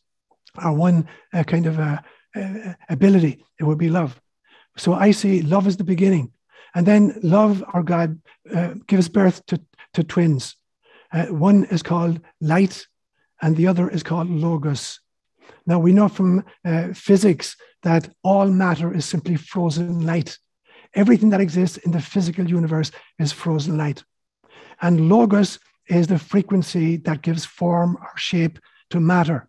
or one kind of ability, it would be love. So I see love as the beginning. And then love, or God, gives birth to twins. One is called light, and the other is called logos. Now, we know from physics that all matter is simply frozen light. Everything that exists in the physical universe is frozen light. And logos is the frequency that gives form or shape to matter.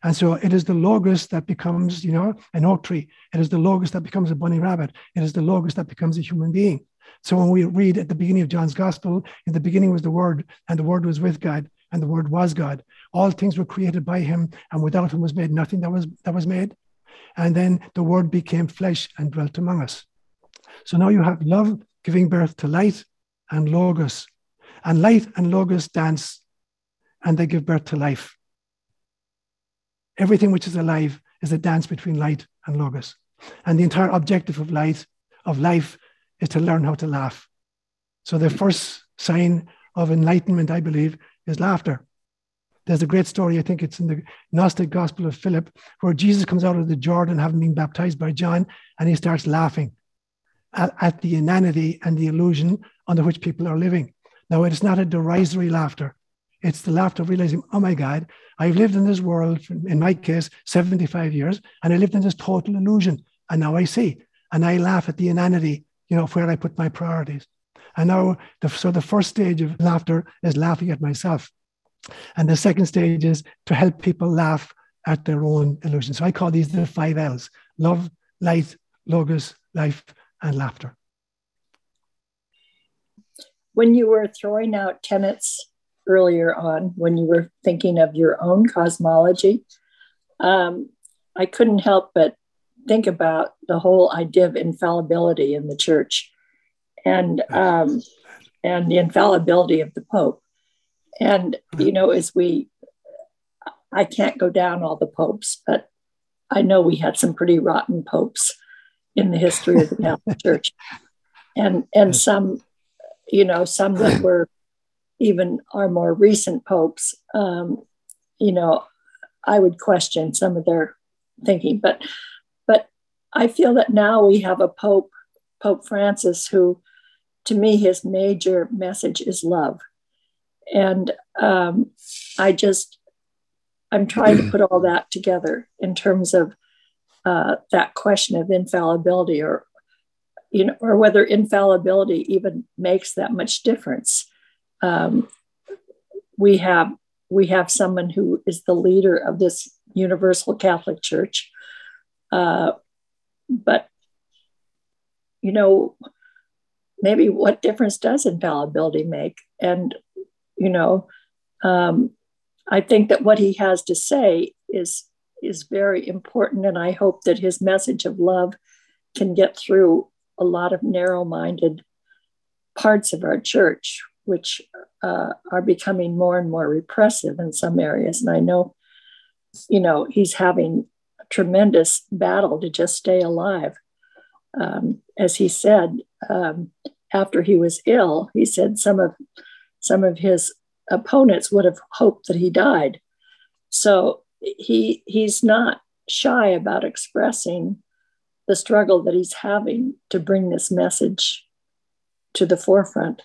And so it is the logos that becomes, an oak tree. It is the logos that becomes a bunny rabbit. It is the logos that becomes a human being. So when we read at the beginning of John's Gospel, in the beginning was the Word, and the Word was with God, and the Word was God. All things were created by him, and without him was made nothing that was made. And then the Word became flesh and dwelt among us. So now you have love giving birth to light and logos. And light and logos dance, and they give birth to life. Everything which is alive is a dance between light and logos. And the entire objective of life is to learn how to laugh. So the first sign of enlightenment, I believe, is laughter. There's a great story, I think it's in the Gnostic Gospel of Philip, where Jesus comes out of the Jordan having been baptized by John, and he starts laughing at the inanity and the illusion under which people are living. Now, it is not a derisory laughter. It's the laughter of realizing, oh my God, I've lived in this world, in my case, 75 years, and I lived in this total illusion. And now I see, and I laugh at the inanity, where I put my priorities. And now, the first stage of laughter is laughing at myself. And the second stage is to help people laugh at their own illusion. So I call these the 5 L's: love, light, logos, life, and laughter. When you were throwing out tenets earlier on when you were thinking of your own cosmology, I couldn't help but think about the whole idea of infallibility in the church, and the infallibility of the Pope. And, I can't go down all the popes, but I know we had some pretty rotten popes in the history of the Catholic Church. And some, some that were even our more recent popes, I would question some of their thinking. But I feel that now we have a Pope Francis, who, to me, his major message is love. And I'm trying to put all that together in terms of that question of infallibility, or whether infallibility even makes that much difference. We have someone who is the leader of this universal Catholic Church, but maybe what difference does infallibility make? And I think that what he has to say is very important, and I hope that his message of love can get through a lot of narrow-minded parts of our church, which are becoming more and more repressive in some areas. And I know, he's having a tremendous battle to just stay alive. As he said, after he was ill, he said some of his opponents would have hoped that he died. So he's not shy about expressing the struggle that he's having to bring this message to the forefront.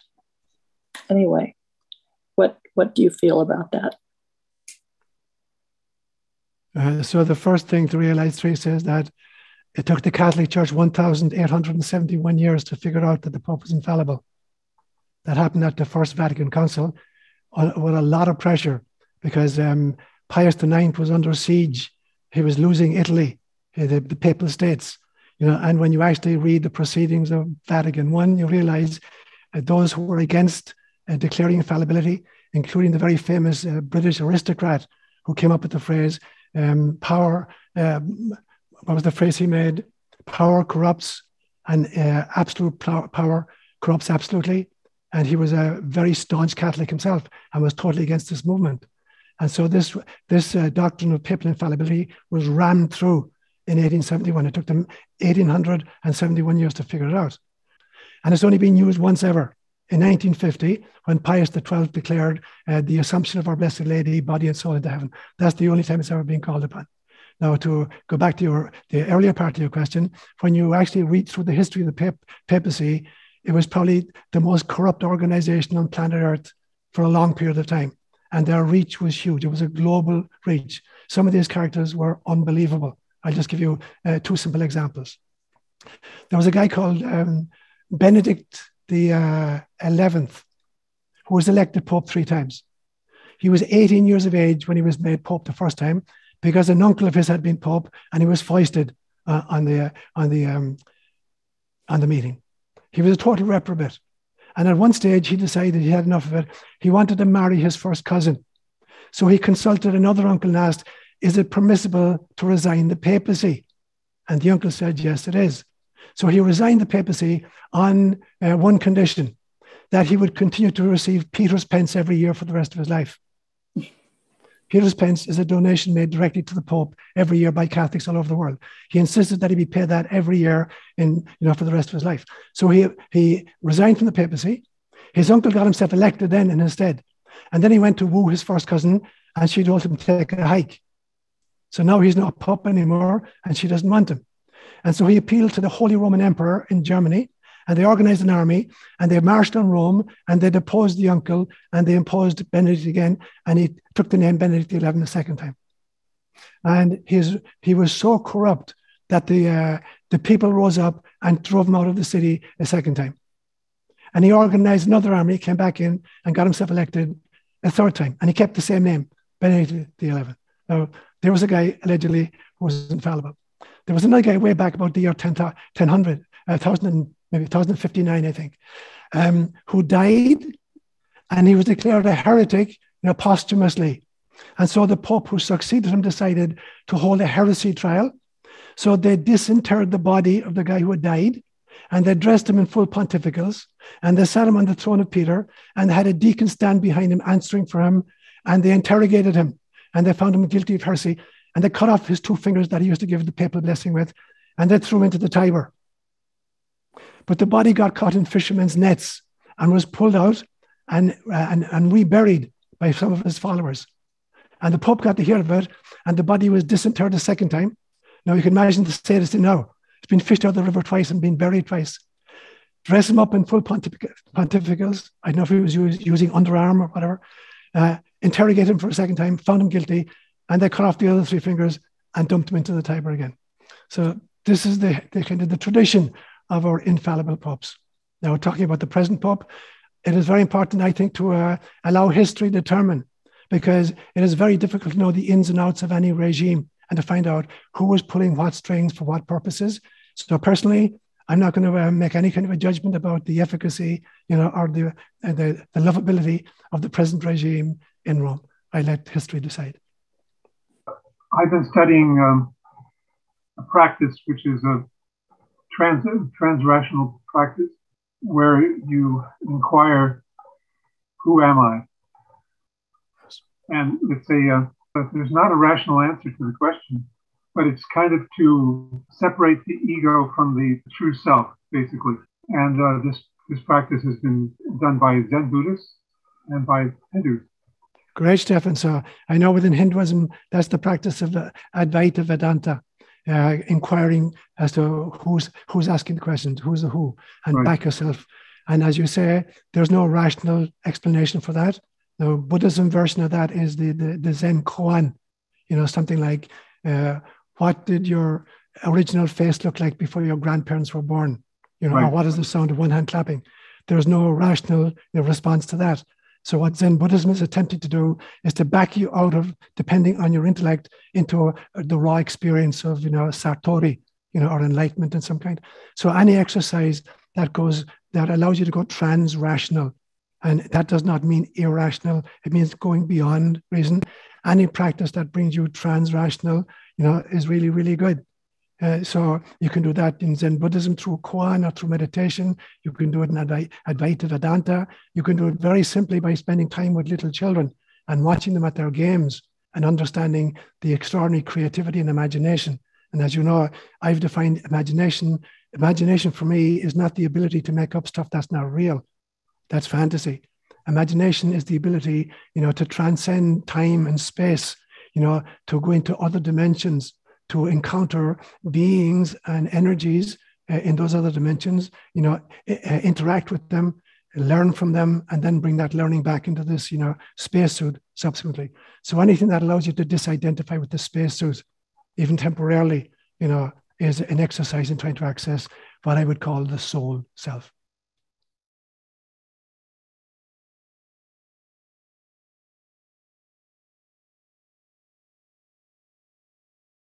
Anyway, what do you feel about that? So the first thing to realize, Teresa, is that it took the Catholic Church 1,871 years to figure out that the Pope was infallible. That happened at the First Vatican Council with a lot of pressure, because Pius IX was under siege. He was losing Italy, the Papal States. And when you actually read the proceedings of Vatican I, you realize those who were against declaring infallibility, including the very famous British aristocrat who came up with the phrase, power, what was the phrase he made? Power corrupts, and absolute power corrupts absolutely. And he was a very staunch Catholic himself and was totally against this movement. And so this doctrine of papal infallibility was rammed through in 1871. It took them 1,871 years to figure it out. And it's only been used once ever, in 1950, when Pius XII declared the Assumption of Our Blessed Lady, body and soul, into heaven. That's the only time it's ever been called upon. Now, to go back to the earlier part of your question, when you actually read through the history of the papacy, it was probably the most corrupt organization on planet Earth for a long period of time. And their reach was huge. It was a global reach. Some of these characters were unbelievable. I'll just give you two simple examples. There was a guy called Benedict the 11th, who was elected Pope 3 times. He was 18 years of age when he was made Pope the first time, because an uncle of his had been Pope, and he was foisted on the meeting. He was a total reprobate. And at one stage, he decided he had enough of it. He wanted to marry his first cousin. So he consulted another uncle and asked, is it permissible to resign the papacy? And the uncle said, yes, it is. So he resigned the papacy on one condition, that he would continue to receive Peter's pence every year for the rest of his life. Peter's pence is a donation made directly to the Pope every year by Catholics all over the world. He insisted that he be paid that every year for the rest of his life. So he resigned from the papacy. His uncle got himself elected then in his stead. And then he went to woo his first cousin, and she told him to take a hike. So now he's not a Pope anymore, and she doesn't want him. And so he appealed to the Holy Roman Emperor in Germany, and they organized an army, and they marched on Rome, and they deposed the uncle, and they imposed Benedict again, and he took the name Benedict XI the second time. And he was so corrupt that the people rose up and drove him out of the city a second time. And he organized another army, came back in, and got himself elected a third time, and he kept the same name, Benedict XI. Now, there was a guy, allegedly, who was infallible. There was another guy way back about the year 1059, I think, who died, and he was declared a heretic, posthumously. And so the Pope who succeeded him decided to hold a heresy trial. So they disinterred the body of the guy who had died, and they dressed him in full pontificals, and they sat him on the throne of Peter, and they had a deacon stand behind him answering for him, and they interrogated him, and they found him guilty of heresy, and they cut off his 2 fingers that he used to give the papal blessing with, and they threw him into the Tiber. But the body got caught in fishermen's nets and was pulled out and reburied by some of his followers. And the Pope got to hear of it, and the body was disinterred a second time. Now you can imagine the status now. It's been fished out of the river twice and been buried twice. Dress him up in full pontificals. I don't know if he was using underarm or whatever. Interrogate him for a second time, found him guilty, and they cut off the other 3 fingers and dumped him into the Tiber again. So this is the kind of the tradition of our infallible popes. Now, talking about the present Pope, it is very important, I think, to allow history to determine, because it is very difficult to know the ins and outs of any regime and to find out who was pulling what strings for what purposes. So personally, I'm not going to make any kind of a judgment about the efficacy, or the lovability of the present regime in Rome. I let history decide. I've been studying a practice which is a transrational practice, where you inquire, who am I? And it's there's not a rational answer to the question, but it's kind of to separate the ego from the true self, basically. And this practice has been done by Zen Buddhists and by Hindus. Great, Stefan. So I know within Hinduism, that's the practice of Advaita Vedanta, inquiring as to who's asking the questions, who's the who, and right. Back yourself. And as you say, there's no rational explanation for that. The Buddhism version of that is the Zen koan, something like, what did your original face look like before your grandparents were born? Right. Or what is the sound of one hand clapping? There's no rational response to that. So what Zen Buddhism is attempting to do is to back you out of, depending on your intellect, into the raw experience of, satori, or enlightenment in some kind. So any exercise that allows you to go trans-rational, and that does not mean irrational, it means going beyond reason. Any practice that brings you trans-rational, is really, really good. So you can do that in Zen Buddhism through koan or through meditation. You can do it in Advaita Vedanta. You can do it very simply by spending time with little children and watching them at their games and understanding the extraordinary creativity and imagination. And as you know, I've defined imagination. Imagination for me is not the ability to make up stuff that's not real. That's fantasy. Imagination is the ability, to transcend time and space, to go into other dimensions, to encounter beings and energies in those other dimensions, interact with them, learn from them, and then bring that learning back into this, spacesuit subsequently. So anything that allows you to disidentify with the spacesuit, even temporarily, is an exercise in trying to access what I would call the soul self.